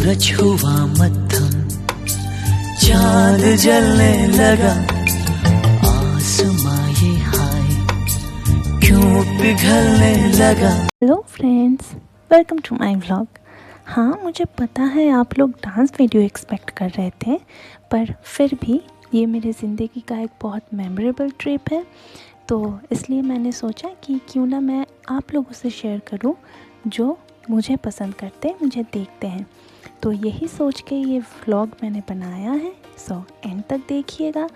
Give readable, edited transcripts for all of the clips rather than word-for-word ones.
सूरज हुआ मद्धम, चांद जलने लगा, आसमां ये हाय क्यों पिघलने लगा। Hello friends, welcome to my vlog. हाँ, मुझे पता है आप लोग डांस वीडियो एक्सपेक्ट कर रहे थे, पर फिर भी ये मेरी ज़िंदगी का एक बहुत मेमोरेबल ट्रिप है, तो इसलिए मैंने सोचा कि क्यों ना मैं आप लोगों से शेयर करूं जो मुझे पसंद करते, मुझे देखते हैं। तो यही सोच के ये व्लॉग मैंने बनाया है। सो एंड तक देखिएगा,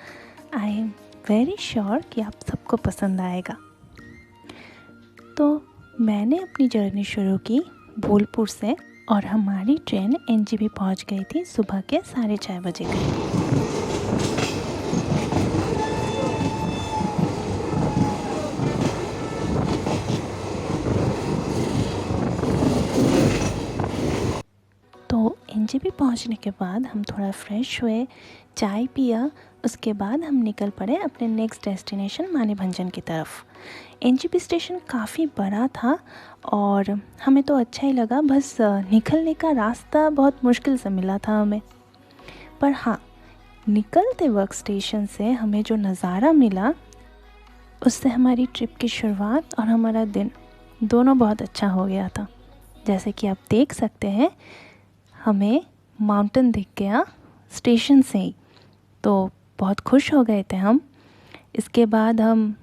आई एम वेरी श्योर कि आप सबको पसंद आएगा। तो मैंने अपनी जर्नी शुरू की बोलपुर से और हमारी ट्रेन एनजेबी पहुंच गई थी सुबह के 4:30 बजे करीब। तो एनजेबी पहुंचने के बाद हम थोड़ा फ्रेश हुए, चाय पिया, उसके बाद हम निकल पड़े अपने नेक्स्ट डेस्टिनेशन मानेभंजन की तरफ। एनजेबी स्टेशन काफ़ी बड़ा था और हमें तो अच्छा ही लगा, बस निकलने का रास्ता बहुत मुश्किल से मिला था हमें। पर हाँ, निकलते वक्त स्टेशन से हमें जो नज़ारा मिला उससे हमारी ट्रिप की शुरुआत और हमारा दिन दोनों बहुत अच्छा हो गया था। जैसे कि आप देख सकते हैं, हमें माउंटेन दिख गया स्टेशन से ही, तो बहुत खुश हो गए थे हम। इसके बाद हम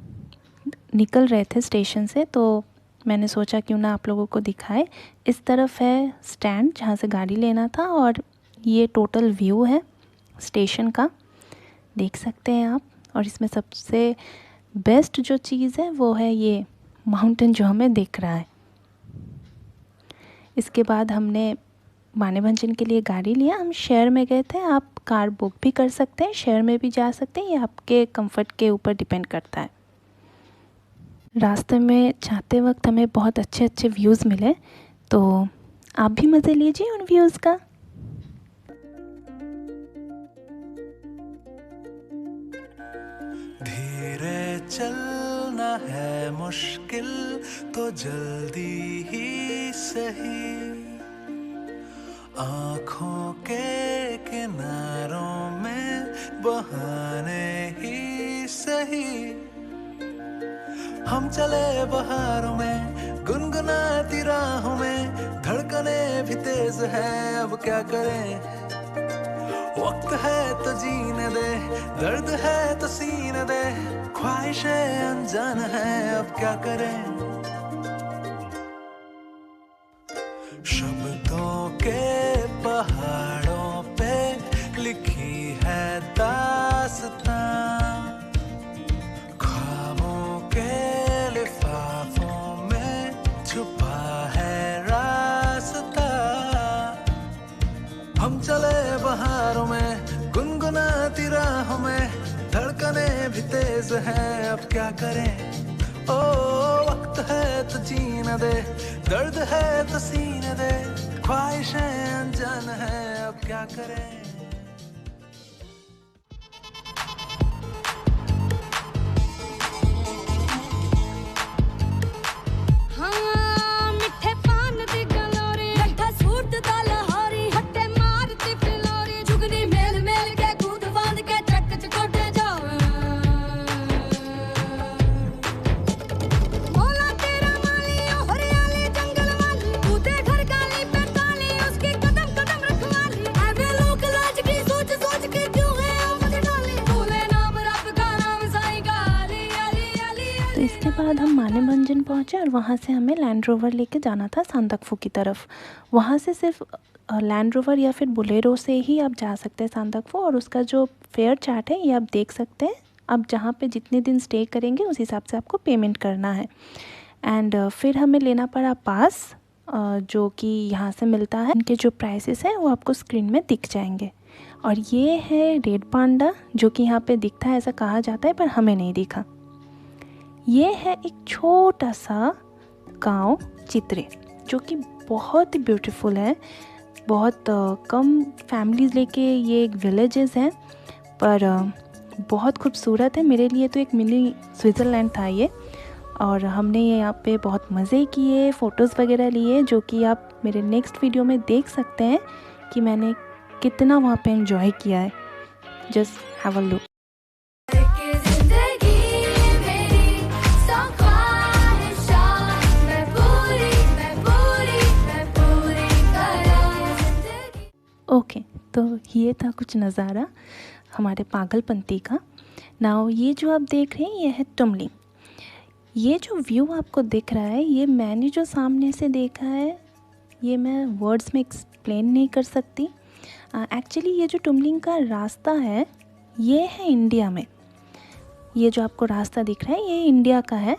निकल रहे थे स्टेशन से, तो मैंने सोचा क्यों ना आप लोगों को दिखाए। इस तरफ है स्टैंड जहाँ से गाड़ी लेना था और ये टोटल व्यू है स्टेशन का, देख सकते हैं आप। और इसमें सबसे बेस्ट जो चीज़ है वो है ये माउंटेन जो हमें दिख रहा है। इसके बाद हमने मानेभंजन के लिए गाड़ी लिया। हम शेयर में गए थे, आप कार बुक भी कर सकते हैं, शेयर में भी जा सकते हैं, ये आपके कंफर्ट के ऊपर डिपेंड करता है। रास्ते में जाते वक्त हमें बहुत अच्छे अच्छे व्यूज़ मिले, तो आप भी मज़े लीजिए उन व्यूज़ का। धीरे चलना है मुश्किल तो जल्दी ही सही, आँखों के किनारों में बहाने ही सही। हम चले बहारों में गुनगुनाती राहों में, धड़कने भी तेज है अब क्या करें। वक्त है तो जीने दे, दर्द है तो सीने दे, ख्वाहिशें अनजान है अब क्या करें। शब्दों के पहाड़ों पे लिखी है दास्तां, ख्वाबों के लिफाफों में छुपा है रास्ता। हम चले बहारों में गुनगुनाती राहों में, धड़कने भी तेज है अब क्या करें। ओ वक्त है तो जीने दे, दर्द है तो सीने दे, ख्वाहिशें अनजान है अब क्या करें। तो इसके बाद हम मानेभंजन पहुँचे और वहाँ से हमें लैंड रोवर लेके जाना था सांदकफू की तरफ। वहाँ से सिर्फ लैंड रोवर या फिर बोलेरो से ही आप जा सकते हैं सांदकफू, और उसका जो फेयर चार्ट है ये आप देख सकते हैं। आप जहाँ पे जितने दिन स्टे करेंगे उस हिसाब से आपको पेमेंट करना है। एंड फिर हमें लेना पड़ा पास, जो कि यहाँ से मिलता है। इनके जो प्राइसेस हैं वो आपको स्क्रीन में दिख जाएंगे। और ये है रेड पांडा, जो कि यहाँ पे दिखता है, ऐसा कहा जाता है, पर हमें नहीं दिखा। ये है एक छोटा सा गांव चित्रे, जो कि बहुत ही ब्यूटीफुल है। बहुत कम फैमिलीज लेके ये एक विलेजेस हैं, पर बहुत खूबसूरत है। मेरे लिए तो एक मिनी स्विट्ज़रलैंड था ये। और हमने यहाँ पे बहुत मज़े किए, फ़ोटोज़ वगैरह लिए, जो कि आप मेरे नेक्स्ट वीडियो में देख सकते हैं कि मैंने कितना वहाँ पे एंजॉय किया है। Just have a look. Okay, तो ये था कुछ नज़ारा हमारे पागलपंती का। नाउ ये जो आप देख रहे हैं ये है टुमलिंग। ये जो व्यू आपको दिख रहा है, ये मैंने जो सामने से देखा है, ये मैं वर्ड्स में एक्सप्लेन नहीं कर सकती। एक्चुअली ये जो टुमलिंग का रास्ता है ये है इंडिया में। ये जो आपको रास्ता दिख रहा है ये इंडिया का है,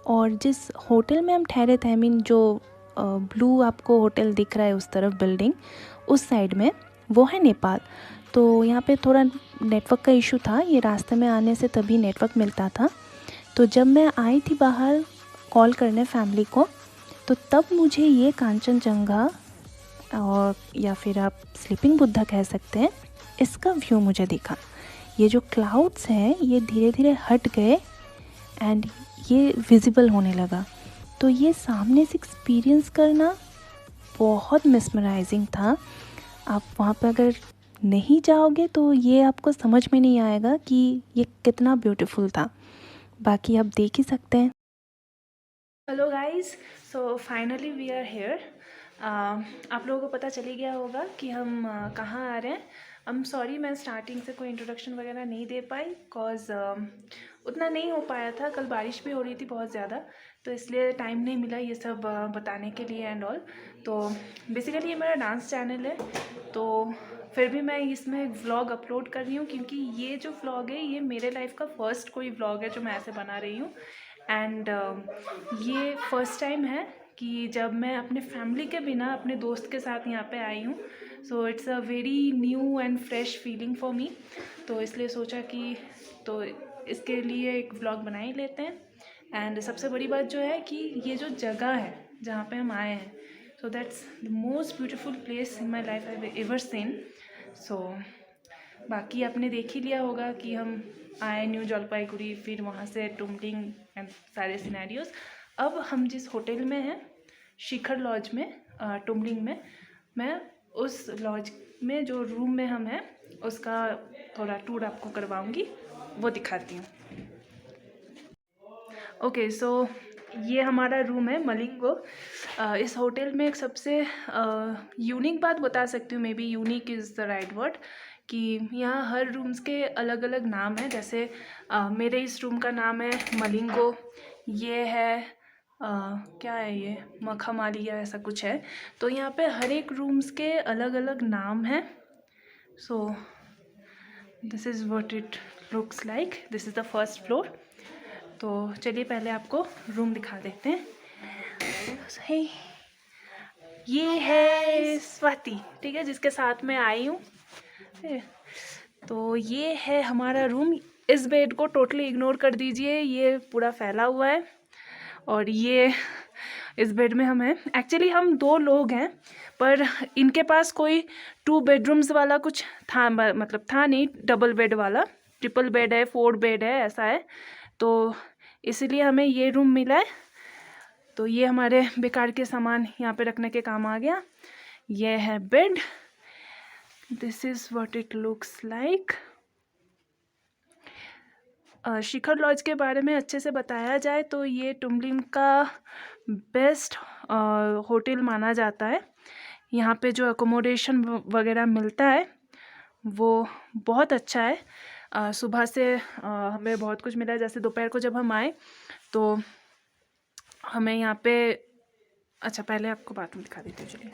और जिस होटल में हम ठहरे थे, आई मीन जो ब्लू आपको होटल दिख रहा है उस तरफ बिल्डिंग, उस साइड में, वो है नेपाल। तो यहाँ पे थोड़ा नेटवर्क का इशू था, ये रास्ते में आने से तभी नेटवर्क मिलता था। तो जब मैं आई थी बाहर कॉल करने फैमिली को, तो तब मुझे ये कांचनजंगा, और या फिर आप स्लीपिंग बुद्धा कह सकते हैं, इसका व्यू मुझे दिखा। ये जो क्लाउड्स हैं ये धीरे धीरे हट गए एंड ये विजिबल होने लगा। तो ये सामने से एक्सपीरियंस करना बहुत मिसमराइजिंग था। आप वहाँ पर अगर नहीं जाओगे तो ये आपको समझ में नहीं आएगा कि ये कितना ब्यूटीफुल था। बाकी आप देख ही सकते हैं। Hello guys, so finally we are here. आप लोगों को पता चली गया होगा कि हम कहाँ आ रहे हैं। आई एम सॉरी, मैं स्टार्टिंग से कोई इंट्रोडक्शन वगैरह नहीं दे पाई, बिकॉज उतना नहीं हो पाया था। कल बारिश भी हो रही थी बहुत ज़्यादा, तो इसलिए टाइम नहीं मिला ये सब बताने के लिए एंड ऑल। तो बेसिकली ये मेरा डांस चैनल है, तो फिर भी मैं इसमें एक व्लॉग अपलोड कर रही हूँ, क्योंकि ये जो व्लॉग है ये मेरे लाइफ का फर्स्ट कोई व्लॉग है जो मैं ऐसे बना रही हूँ। एंड ये फर्स्ट टाइम है कि जब मैं अपने फैमिली के बिना अपने दोस्त के साथ यहाँ पे आई हूँ। So it's a very new and fresh feeling for me. तो इसलिए सोचा कि तो इसके लिए एक व्लॉग बना ही लेते हैं। एंड सबसे बड़ी बात जो है कि ये जो जगह है जहाँ पे हम आए हैं, so that's the most beautiful place in my life I ever seen. So बाकी आपने देख ही लिया होगा कि हम आए न्यू जलपाईगुड़ी, फिर वहाँ से टुमलिंग एंड सारे सिनेरियोज। अब हम जिस होटल में हैं, शिखर लॉज में, टुमलिंग में, मैं उस लॉज में जो रूम में हम हैं उसका थोड़ा टूर आपको करवाऊंगी, वो दिखाती हूँ। ओके, सो ये हमारा रूम है मलिंगो। इस होटल में एक सबसे यूनिक बात बता सकती हूँ, may be unique is the right word, कि यहाँ हर रूम्स के अलग अलग नाम हैं। जैसे मेरे इस रूम का नाम है मलिंगो, ये है क्या है, ये मखमाली या ऐसा कुछ है। तो यहाँ पे हर एक रूम्स के अलग अलग नाम हैं। So this is what it looks like. This is the first floor. तो चलिए पहले आपको रूम दिखा देते हैं। hey, ये है स्वाति, ठीक है, जिसके साथ मैं आई हूँ। तो ये है हमारा रूम। इस बेड को टोटली इग्नोर कर दीजिए, ये पूरा फैला हुआ है। और ये इस बेड में हम हैं। एक्चुअली हम 2 लोग हैं, पर इनके पास कोई 2 बेडरूम्स वाला कुछ था, मतलब था नहीं, डबल बेड वाला, ट्रिपल बेड है, 4 बेड है, ऐसा है। तो इसलिए हमें ये रूम मिला है। तो ये हमारे बेकार के सामान यहाँ पे रखने के काम आ गया। ये है bed. This is what it looks like. Shikhar lodge के बारे में अच्छे से बताया जाए तो ये टुमलिंग का बेस्ट होटल माना जाता है। यहाँ पे जो अकोमोडेशन वगैरह मिलता है वो बहुत अच्छा है। सुबह से हमें बहुत कुछ मिला है। जैसे दोपहर को जब हम आए तो हमें यहाँ पे, अच्छा पहले आपको बाथरूम दिखा देती हूँ, चलिए।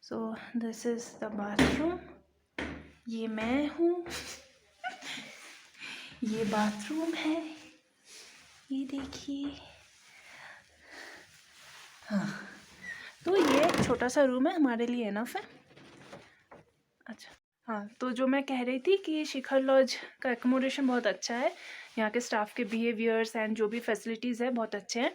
So this is the bathroom. ये मैं हूँ। ये बाथरूम है, ये देखिए। हाँ, तो ये छोटा सा रूम है, हमारे लिए इनफ है। अच्छा हाँ, तो जो मैं कह रही थी कि शिखर लॉज का एकोमोडेशन बहुत अच्छा है। यहाँ के स्टाफ के बिहेवियर्स एंड जो भी फैसिलिटीज़ है बहुत अच्छे हैं।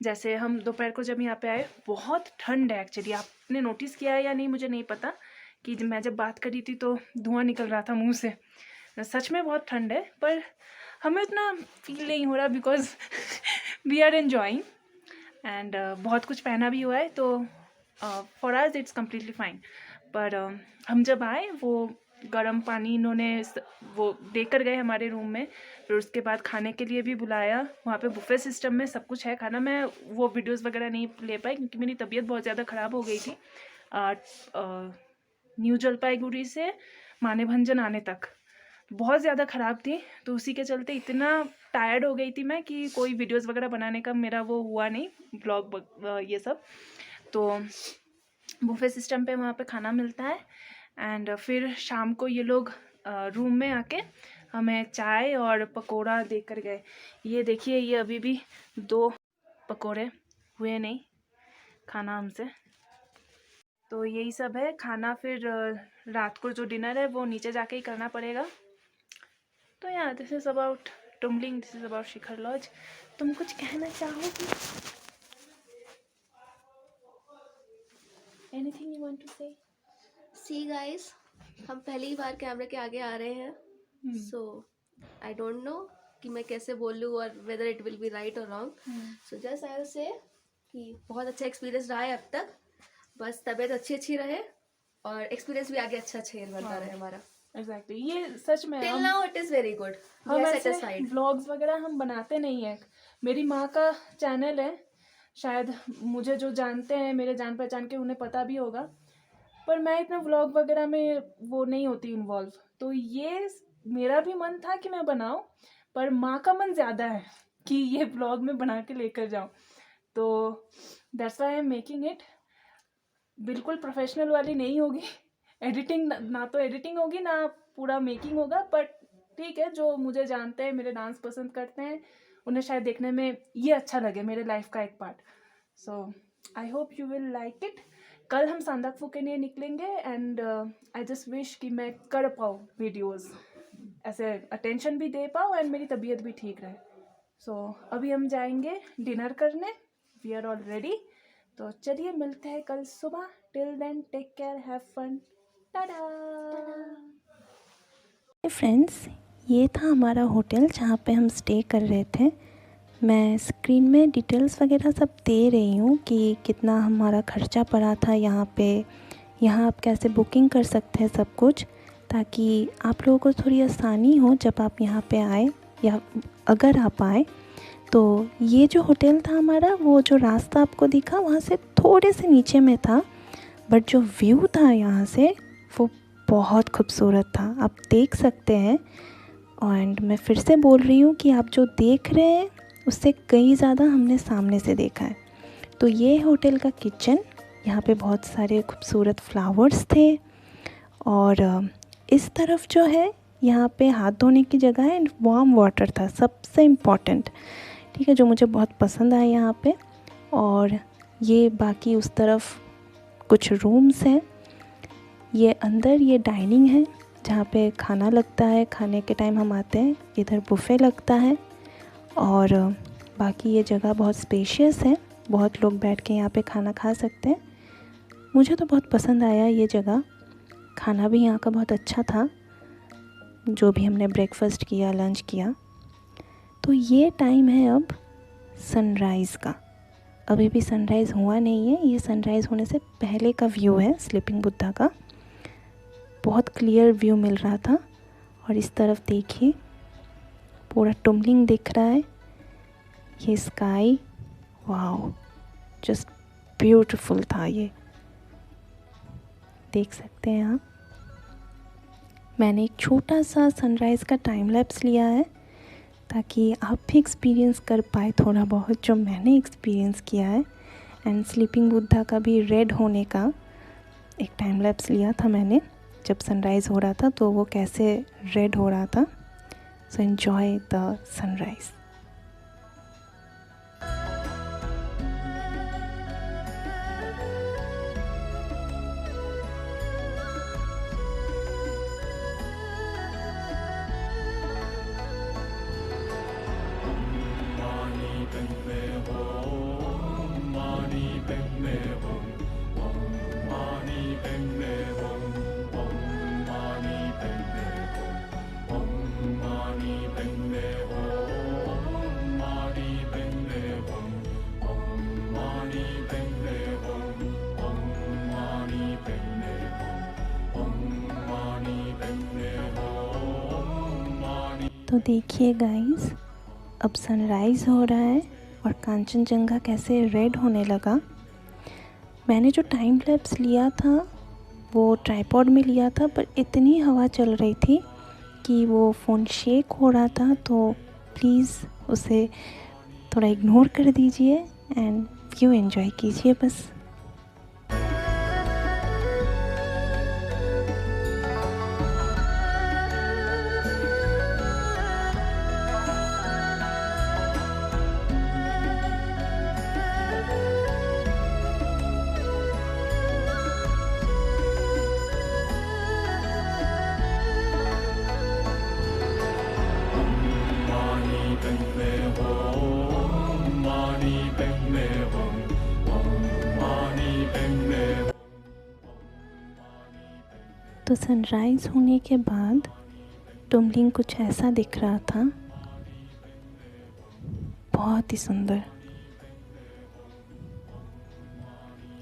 जैसे हम दोपहर को जब यहाँ पे आए, बहुत ठंड है। एक्चुअली आपने नोटिस किया है या नहीं मुझे नहीं पता, कि मैं जब बात करी थी तो धुआं निकल रहा था मुँह से। सच में बहुत ठंड है, पर हमें उतना फील नहीं हो रहा, because we are enjoying and बहुत कुछ पहना भी हुआ है, तो for us it's completely fine. पर हम जब आए वो गर्म पानी इन्होंने वो देकर गए हमारे रूम में। फिर उसके बाद खाने के लिए भी बुलाया। वहाँ पे बुफे सिस्टम में सब कुछ है खाना। मैं वो वीडियोस वगैरह नहीं ले पाई क्योंकि मेरी तबीयत बहुत ज़्यादा ख़राब हो गई थी न्यू जलपाईगुड़ी से मानेभंजन आने तक बहुत ज़्यादा ख़राब थी। तो उसी के चलते इतना टायर्ड हो गई थी मैं कि कोई वीडियोस वगैरह बनाने का मेरा वो हुआ नहीं, ब्लॉग ये सब। तो बुफे सिस्टम पे वहाँ पे खाना मिलता है। एंड फिर शाम को ये लोग रूम में आके हमें चाय और पकोड़ा देकर गए। ये देखिए, ये अभी भी 2 पकोड़े हुए नहीं खाना हमसे। तो यही सब है खाना। फिर रात को जो डिनर है वो नीचे जाके ही करना पड़ेगा। तो यार this is about Tumling, this is about Shikhar lodge. तुम कुछ कहना चाहोगी? Anything you want to say? See guys, हम पहली बार कैमरे के आगे आ रहे हैं। सो आई डोंट नो कि मैं कैसे बोलूँ और whether it will be right और wrong. So just I will say कि बहुत अच्छा एक्सपीरियंस रहा है अब तक। बस तबीयत अच्छी रहे और एक्सपीरियंस भी आगे अच्छा बनता रहे हमारा। एग्जैक्टली ये सच में till now it is very good. हम ऐसे व्लॉग्स वगैरह हम बनाते नहीं हैं। मेरी माँ का चैनल है, शायद मुझे जो जानते हैं मेरे जान पहचान के उन्हें पता भी होगा, पर मैं इतना व्लॉग वगैरह में वो नहीं होती इन्वॉल्व। तो ये मेरा भी मन था कि मैं बनाऊं, पर माँ का मन ज़्यादा है कि ये व्लॉग में बना के लेकर जाऊं। तो that's why I am making it. बिल्कुल प्रोफेशनल वाली नहीं होगी एडिटिंग, ना तो एडिटिंग होगी ना पूरा मेकिंग होगा, बट ठीक है, जो मुझे जानते हैं, मेरे डांस पसंद करते हैं, उन्हें शायद देखने में ये अच्छा लगे, मेरे लाइफ का एक part. So I hope you will like it. कल हम सांदाकफू के लिए निकलेंगे एंड आई जस्ट विश कि मैं कर पाऊँ वीडियोस, ऐसे अटेंशन भी दे पाऊँ एंड मेरी तबीयत भी ठीक रहे। सो अभी हम जाएंगे डिनर करने, वी आर ऑल रेडी। तो चलिए मिलते हैं कल सुबह। Till then take care, have fun, tata. Friends, ये था हमारा होटल जहाँ पे हम स्टे कर रहे थे। मैं स्क्रीन में डिटेल्स वगैरह सब दे रही हूँ कि कितना हमारा खर्चा पड़ा था यहाँ पे। यहाँ आप कैसे बुकिंग कर सकते हैं सब कुछ, ताकि आप लोगों को थोड़ी आसानी हो जब आप यहाँ पे आए या अगर आप आए। तो ये जो होटल था हमारा, वो जो रास्ता आपको दिखा वहाँ से थोड़े से नीचे में था, बट जो व्यू था यहाँ से वो बहुत खूबसूरत था, आप देख सकते हैं। एंड मैं फिर से बोल रही हूँ कि आप जो देख रहे हैं उससे कई ज़्यादा हमने सामने से देखा है। तो ये होटल का किचन, यहाँ पे बहुत सारे खूबसूरत फ्लावर्स थे और इस तरफ जो है यहाँ पे हाथ धोने की जगह है एंड वार्म वाटर था, सबसे इम्पॉर्टेंट, ठीक है, जो मुझे बहुत पसंद आया यहाँ पे। और ये बाकी उस तरफ कुछ रूम्स हैं, ये अंदर ये डाइनिंग है जहाँ पे खाना लगता है, खाने के टाइम हम आते हैं, इधर बुफ़े लगता है। और बाकी ये जगह बहुत स्पेशियस है, बहुत लोग बैठ के यहाँ पे खाना खा सकते हैं। मुझे तो बहुत पसंद आया ये जगह, खाना भी यहाँ का बहुत अच्छा था, जो भी हमने ब्रेकफास्ट किया, लंच किया। तो ये टाइम है अब सनराइज़ का, अभी भी सनराइज़ हुआ नहीं है, ये सनराइज़ होने से पहले का व्यू है स्लीपिंग बुद्धा का। बहुत क्लियर व्यू मिल रहा था। और इस तरफ देखिए पूरा टुम्बलिंग दिख रहा है, ये स्काई, वाओ, जस्ट ब्यूटीफुल था ये, देख सकते हैं आप। मैंने एक छोटा सा सनराइज़ का टाइम लैप्स लिया है ताकि आप भी एक्सपीरियंस कर पाए थोड़ा बहुत जो मैंने एक्सपीरियंस किया है। एंड स्लीपिंग बुद्धा का भी रेड होने का एक टाइम लैप्स लिया था मैंने, जब सनराइज़ हो रहा था तो वो कैसे रेड हो रहा था। So enjoy the sunrise. तो देखिए गाइस, अब सनराइज़ हो रहा है और कांचनजंगा कैसे रेड होने लगा। मैंने जो टाइम लैप्स लिया था वो ट्राइपॉड में लिया था, पर इतनी हवा चल रही थी कि वो फ़ोन शेक हो रहा था, तो प्लीज़ उसे थोड़ा इग्नोर कर दीजिए एंड व्यू एंजॉय कीजिए बस। तो सनराइज़ होने के बाद टुमलिंग कुछ ऐसा दिख रहा था, बहुत ही सुंदर।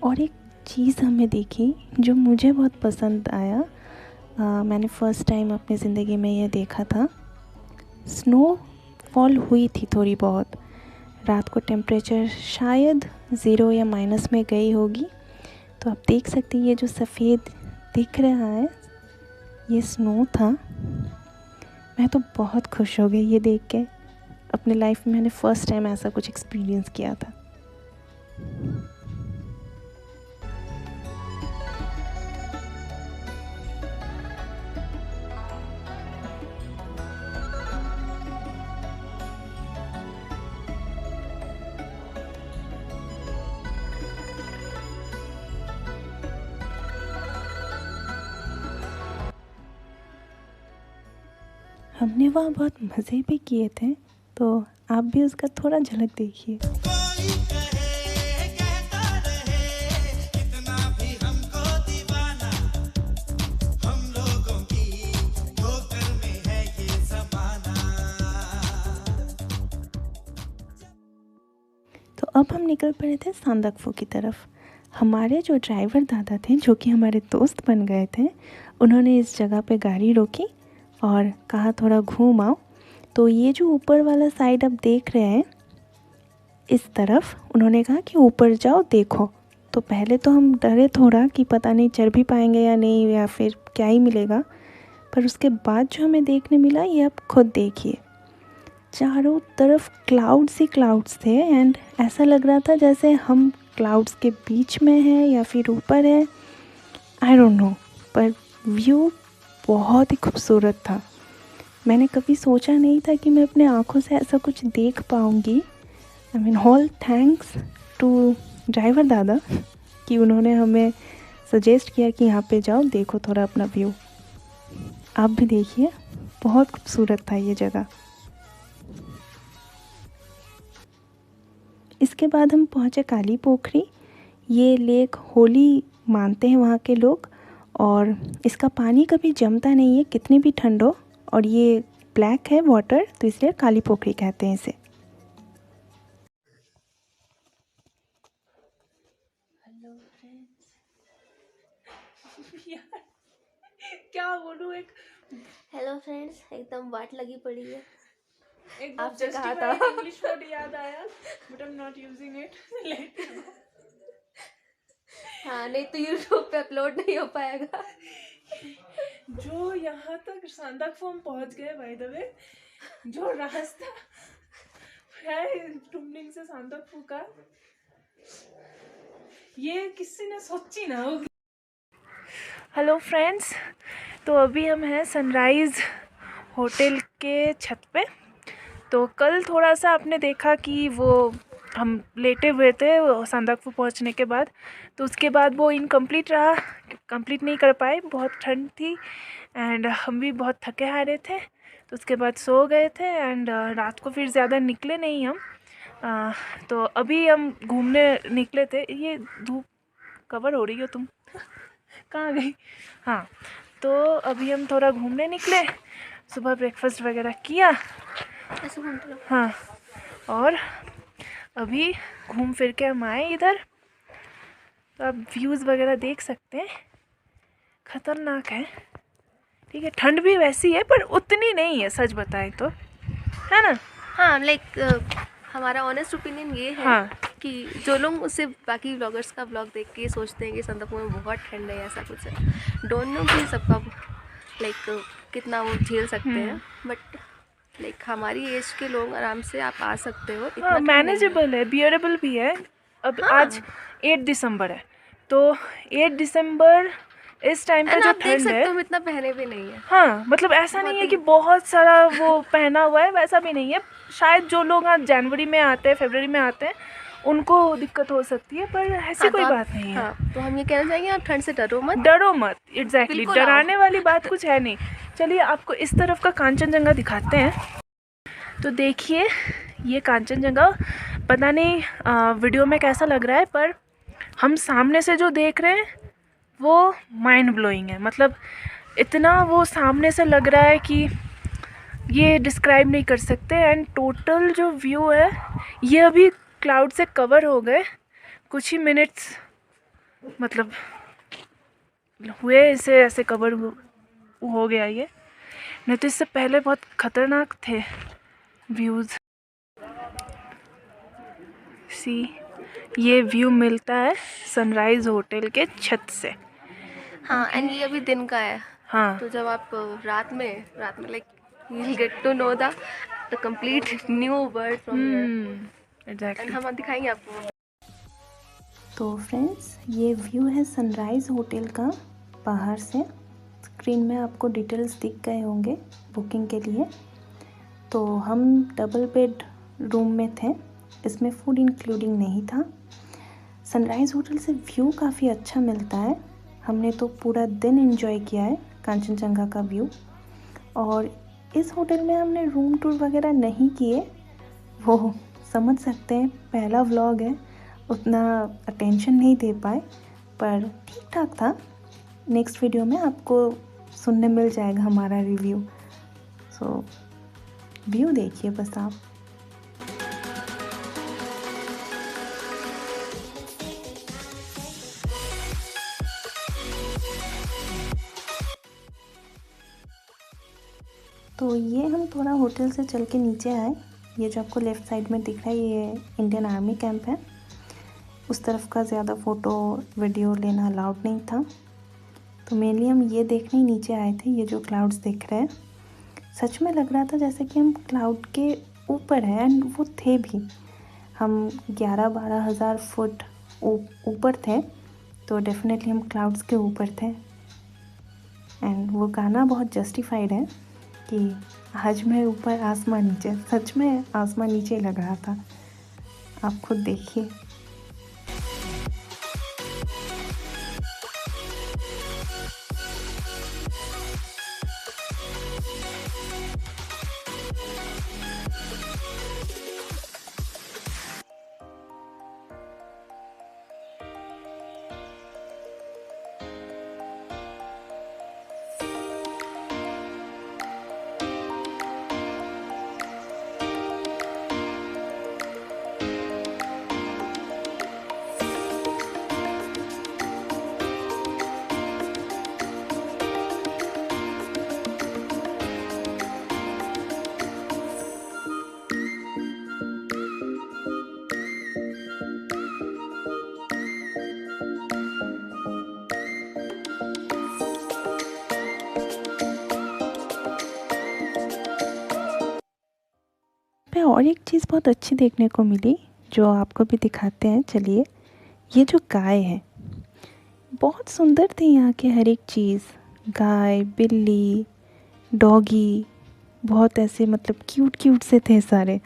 और एक चीज़ हमें देखी जो मुझे बहुत पसंद आया। मैंने फ़र्स्ट टाइम अपनी ज़िंदगी में ये देखा था। स्नो फॉल हुई थी थोड़ी बहुत, रात को टेम्परेचर शायद 0 या माइनस में गई होगी। तो आप देख सकते हैं ये जो सफ़ेद दिख रहा है ये स्नो था। मैं तो बहुत खुश हो गई ये देख के। अपने लाइफ में मैंने फ़र्स्ट टाइम ऐसा कुछ एक्सपीरियंस किया था। हमने वहाँ बहुत मज़े भी किए थे, तो आप भी उसका थोड़ा झलक देखिए। तो अब हम निकल पड़े थे सांदकफू की तरफ। हमारे जो ड्राइवर दादा थे, जो कि हमारे दोस्त बन गए थे, उन्होंने इस जगह पे गाड़ी रोकी और कहा थोड़ा घूम आओ। तो ये जो ऊपर वाला साइड आप देख रहे हैं, इस तरफ उन्होंने कहा कि ऊपर जाओ देखो। तो पहले तो हम डरे थोड़ा कि पता नहीं चढ़ भी पाएंगे या नहीं, या फिर क्या ही मिलेगा। पर उसके बाद जो हमें देखने मिला ये आप खुद देखिए। चारों तरफ क्लाउड्स ही क्लाउड्स थे एंड ऐसा लग रहा था जैसे हम क्लाउड्स के बीच में हैं या फिर ऊपर है, आई डोंट नो। पर व्यू बहुत ही खूबसूरत था। मैंने कभी सोचा नहीं था कि मैं अपने आँखों से ऐसा कुछ देख पाऊँगी। I mean all thanks to driver दादा कि उन्होंने हमें सजेस्ट किया कि यहाँ पे जाओ देखो थोड़ा अपना व्यू। आप भी देखिए, बहुत खूबसूरत था ये जगह। इसके बाद हम पहुँचे काली पोखरी। ये लेक होली मानते हैं वहाँ के लोग, और इसका पानी कभी जमता नहीं है कितनी भी ठंड हो, और ये ब्लैक है वाटर, तो इसलिए काली पोखरी कहते हैं इसे। हेलो फ्रेंड्स, यार क्या बोलूँ, एक हेलो फ्रेंड्स, एकदम वाट लगी पड़ी है। एक आपसे कहा था इंग्लिश वर्ड याद आया, but I am not using it. हाँ, नहीं तो यूट्यूब पे अपलोड नहीं हो पाएगा। जो यहाँ तक सांदकफू हम पहुँच गए, बाय द वे, जो रास्ता है टुमलिंग से सांदकफू का, ये किसी ने सोची ना होगी। हेलो फ्रेंड्स, तो अभी हम हैं सनराइज़ होटल के छत पे। तो कल थोड़ा सा आपने देखा कि वो हम लेटे हुए थे सांदकफू पहुंचने के बाद, तो उसके बाद वो इनकम्प्लीट रहा, कंप्लीट नहीं कर पाए, बहुत ठंड थी एंड हम भी बहुत थके हारे थे। तो उसके बाद सो गए थे एंड रात को फिर ज़्यादा निकले नहीं हम। तो अभी हम घूमने निकले थे। ये धूप कवर हो रही हो तुम कहाँ गई? हाँ, तो अभी हम थोड़ा घूमने निकले, सुबह ब्रेकफास्ट वगैरह किया। हाँ, और अभी घूम फिर के हम आए इधर। तो आप व्यूज़ वगैरह देख सकते हैं, ख़तरनाक है। ठीक है, ठंड भी वैसी है पर उतनी नहीं है, सच बताएं तो, है ना। हाँ लाइक हमारा ऑनेस्ट ओपिनियन ये है हाँ। कि जो लोग उससे बाकी व्लॉगर्स का व्लॉग देख के सोचते हैं कि संदकपू में बहुत ठंड है, ऐसा कुछ है, डोंट नो कि सबका लाइक कितना वो झेल सकते हैं, बट लाइक हमारी एज के लोग आराम से आप आ सकते हो, इतना हाँ, ठंड नहीं है। मैनेजेबल है, बियरेबल भी है। अब हाँ। आज 8 दिसंबर है, तो 8 दिसंबर इस टाइम पे एंड जो आप देख ठंड सकते है, हो हम इतना पहने भी नहीं है। हाँ मतलब ऐसा नहीं है कि बहुत सारा वो पहना हुआ है, वैसा भी नहीं है। शायद जो लोग आज जनवरी में आते हैं, फरवरी में आते हैं, उनको दिक्कत हो सकती है, पर ऐसी हाँ, कोई तो आप- बात नहीं है। हाँ, तो हम ये कहना चाहेंगे आप ठंड से डरो मत। डरो मत, एग्जैक्टली, बिल्कुल आओ। डराने वाली बात कुछ है नहीं। चलिए आपको इस तरफ का कांचनजंगा दिखाते हैं। तो देखिए ये कांचनजंगा, पता नहीं वीडियो में कैसा लग रहा है, पर हम सामने से जो देख रहे हैं वो माइंड ब्लोइंग है। मतलब इतना वो सामने से लग रहा है कि ये डिस्क्राइब नहीं कर सकते। एंड टोटल जो व्यू है ये अभी क्लाउड से कवर हो गए, कुछ ही मिनट्स मतलब हुए इसे ऐसे कवर हो गया ये, नहीं तो इससे पहले बहुत खतरनाक थे व्यूज़। सी ये व्यू मिलता है सनराइज़ होटल के छत से। हाँ एंड ये अभी दिन का है, हाँ तो जब आप रात में like you will get to know the complete new world from here, exactly. एंड हम दिखाएंगे आपको। तो फ्रेंड्स ये व्यू है सनराइज़ होटल का बाहर से। स्क्रीन में आपको डिटेल्स दिख गए होंगे बुकिंग के लिए। तो हम डबल बेड रूम में थे, इसमें फूड इंक्लूडिंग नहीं था। सनराइज़ होटल से व्यू काफ़ी अच्छा मिलता है, हमने तो पूरा दिन एंजॉय किया है कांचनजंगा का व्यू। और इस होटल में हमने रूम टूर वगैरह नहीं किए, वो समझ सकते हैं पहला व्लॉग है, उतना अटेंशन नहीं दे पाए, पर ठीक ठाक था। नेक्स्ट वीडियो में आपको सुनने मिल जाएगा हमारा रिव्यू। सो व्यू देखिए बस आप। तो ये हम थोड़ा होटल से चल के नीचे आए। ये जो आपको लेफ़्ट साइड में दिख रहा है ये इंडियन आर्मी कैंप है। उस तरफ का ज़्यादा फ़ोटो वीडियो लेना अलाउड नहीं था, तो मेनली हम ये देखने ही नीचे आए थे। ये जो क्लाउड्स दिख रहे हैं, सच में लग रहा था जैसे कि हम क्लाउड के ऊपर हैं, एंड वो थे भी। हम 11-12 हज़ार फुट ऊपर थे, तो डेफिनेटली हम क्लाउड्स के ऊपर थे। एंड वो गाना बहुत जस्टिफाइड है कि आज मैं ऊपर आसमान नीचे, सच में आसमान नीचे लग रहा था, आप खुद देखिए। पे और एक चीज़ बहुत अच्छी देखने को मिली, जो आपको भी दिखाते हैं। चलिए, ये जो गाय है बहुत सुंदर थी, यहाँ के हर एक चीज़, गाय, बिल्ली, डॉगी, बहुत ऐसे मतलब क्यूट क्यूट से थे सारे।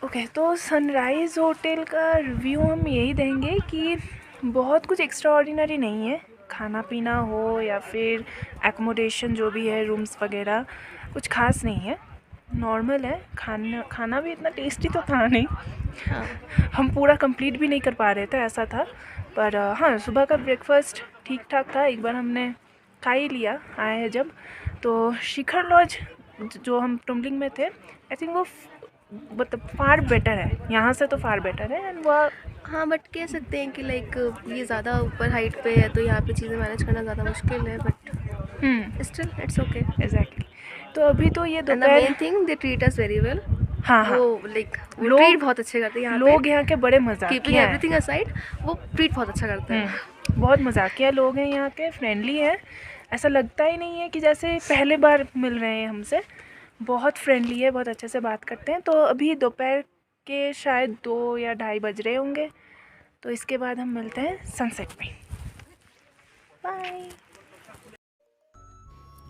ओके, तो सनराइज़ होटल का रिव्यू हम यही देंगे कि बहुत कुछ एक्स्ट्रा ऑर्डिनरी नहीं है। खाना पीना हो या फिर एकोमोडेशन जो भी है, रूम्स वगैरह, कुछ खास नहीं है, नॉर्मल है। खाना भी इतना टेस्टी तो था नहीं, हम पूरा कंप्लीट भी नहीं कर पा रहे थे, ऐसा था। पर हाँ, सुबह का ब्रेकफास्ट ठीक ठाक था, एक बार हमने खा ही लिया आए हैं जब। तो शिखर लॉज जो हम टुमलिंग में थे, आई थिंक वो मतलब फार बेटर है, यहाँ से तो फार बेटर है। एंड वह हाँ बट कह सकते हैं कि लाइक ये ज़्यादा ऊपर हाइट पे है, तो यहाँ पे चीज़ें मैनेज करना ज़्यादा मुश्किल है, but still it's okay. Exactly. तो अभी तो ये एंड द दोपहर, main thing they treat us very well. हाँ हाँ, वो लाइक वो लोग- ट्रीट बहुत अच्छे करते हैं यहाँ लोग यहाँ के बड़े पे। मजाकिया कीपिंग हैं। एवरीथिंग असाइड, वो ट्रीट बहुत अच्छा करते हैं। बहुत मजाकिया लोग हैं यहाँ के, फ्रेंडली हैं। ऐसा लगता ही नहीं है कि जैसे पहले बार मिल रहे हैं हमसे। बहुत फ्रेंडली है, बहुत अच्छे से बात करते हैं। तो अभी दोपहर के शायद 2 या 2:30 बज रहे होंगे। तो इसके बाद हम मिलते हैं सनसेट में। बाय।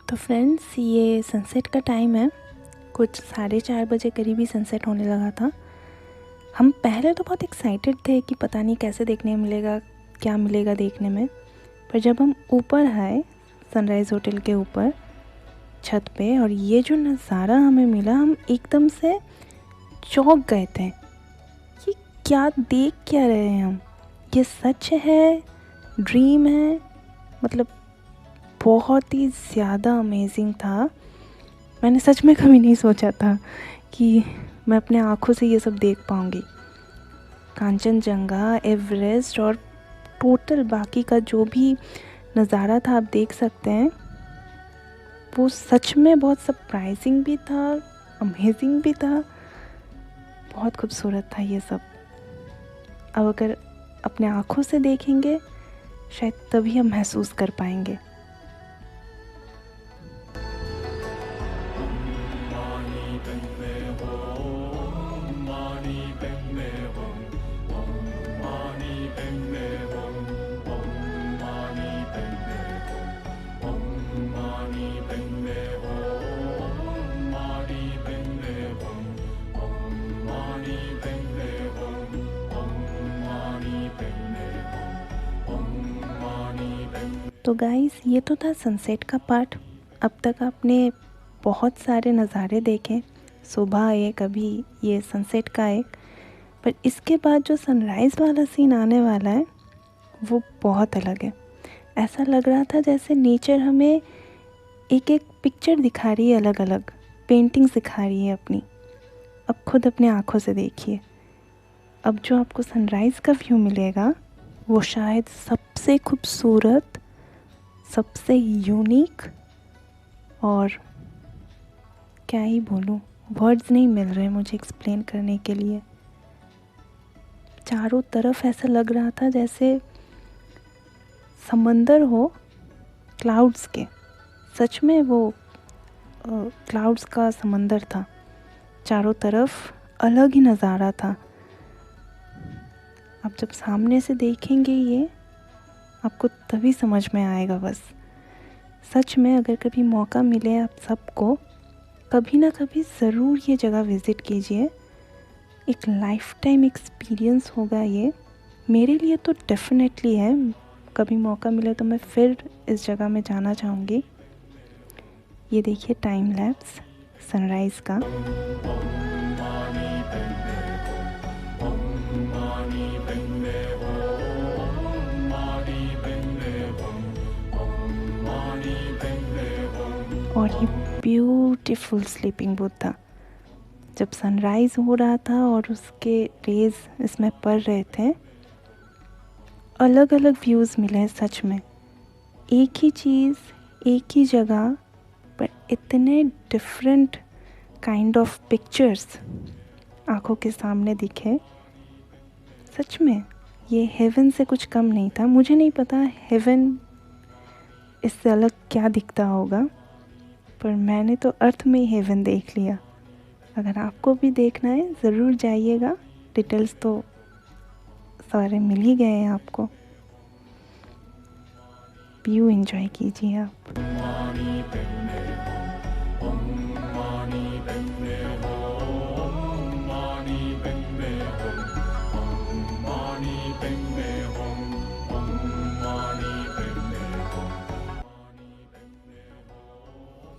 तो फ्रेंड्स, ये सनसेट का टाइम है, कुछ 4:30 बजे करीब ही सनसेट होने लगा था। हम पहले तो बहुत एक्साइटेड थे कि पता नहीं कैसे देखने मिलेगा, क्या मिलेगा देखने में। पर जब हम ऊपर आए सनराइज़ होटल के ऊपर छत पे, और ये जो नज़ारा हमें मिला, हम एकदम से चौंक गए थे। ये क्या देख क्या रहे हैं हम? ये सच है, ड्रीम है? मतलब बहुत ही ज़्यादा अमेजिंग था। मैंने सच में कभी नहीं सोचा था कि मैं अपने आँखों से ये सब देख पाऊँगी। कांचनजंगा, एवरेस्ट और टोटल बाकी का जो भी नज़ारा था, आप देख सकते हैं, वो सच में बहुत सरप्राइजिंग भी था, अमेजिंग भी था। बहुत खूबसूरत था ये सब। अब अगर अपने आँखों से देखेंगे शायद तभी हम महसूस कर पाएंगे। तो गाइस, ये तो था सनसेट का पार्ट। अब तक आपने बहुत सारे नज़ारे देखे, सुबह एक, अभी ये सनसेट का एक। पर इसके बाद जो सनराइज़ वाला सीन आने वाला है वो बहुत अलग है। ऐसा लग रहा था जैसे नेचर हमें एक एक पिक्चर दिखा रही है, अलग अलग पेंटिंग्स दिखा रही है अपनी। अब खुद अपने आँखों से देखिए। अब जो आपको सनराइज़ का व्यू मिलेगा वो शायद सबसे खूबसूरत, सबसे यूनिक, और क्या ही बोलूँ, वर्ड्स नहीं मिल रहे मुझे एक्सप्लेन करने के लिए। चारों तरफ ऐसा लग रहा था जैसे समंदर हो क्लाउड्स के। सच में वो क्लाउड्स का समंदर था। चारों तरफ अलग ही नज़ारा था। आप जब सामने से देखेंगे ये, आपको तभी समझ में आएगा। बस सच में अगर कभी मौका मिले आप सबको, कभी ना कभी ज़रूर ये जगह विज़िट कीजिए। एक लाइफ टाइम एक्सपीरियंस होगा ये। मेरे लिए तो डेफिनेटली है। कभी मौका मिले तो मैं फिर इस जगह में जाना चाहूँगी। ये देखिए टाइम लैप्स सनराइज़ का। और ये ब्यूटीफुल स्लीपिंग बूथ था। जब सनराइज़ हो रहा था और उसके रेज़ इसमें पड़ रहे थे, अलग अलग व्यूज़ मिले हैं सच में। एक ही चीज़, एक ही जगह, पर इतने डिफरेंट काइंड ऑफ पिक्चर्स आँखों के सामने दिखे। सच में ये हेवन से कुछ कम नहीं था। मुझे नहीं पता हेवन इससे अलग क्या दिखता होगा, पर मैंने तो अर्थ में ही हेवन देख लिया। अगर आपको भी देखना है ज़रूर जाइएगा। डिटेल्स तो सारे मिल ही गए हैं आपको। व्यू एंजॉय कीजिए आप।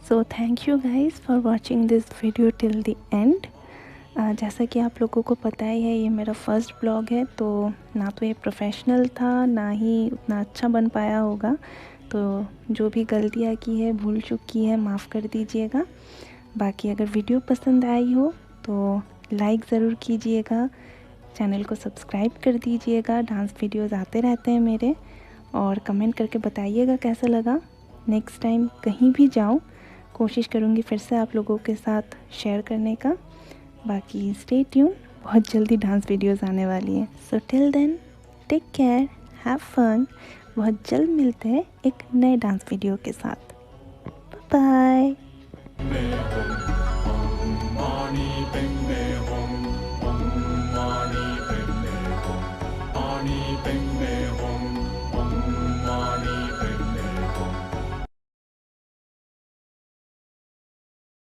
So thank you guys for watching this video till the end. जैसा कि आप लोगों को पता ही है, ये मेरा फर्स्ट ब्लॉग है, तो ना तो ये प्रोफेशनल था, ना ही उतना अच्छा बन पाया होगा। तो जो भी गलतियाँ की है, भूल चूक की है, माफ़ कर दीजिएगा। बाकी अगर वीडियो पसंद आई हो तो लाइक ज़रूर कीजिएगा, चैनल को सब्सक्राइब कर दीजिएगा। डांस वीडियोज़ आते रहते हैं मेरे, और कमेंट करके बताइएगा कैसा लगा। नेक्स्ट टाइम कहीं भी जाऊँ कोशिश करूँगी फिर से आप लोगों के साथ शेयर करने का। बाकी स्टे ट्यून, बहुत जल्दी डांस वीडियोस आने वाली हैं। So till then take care, have fun. बहुत जल्द मिलते हैं एक नए डांस वीडियो के साथ। Bye bye.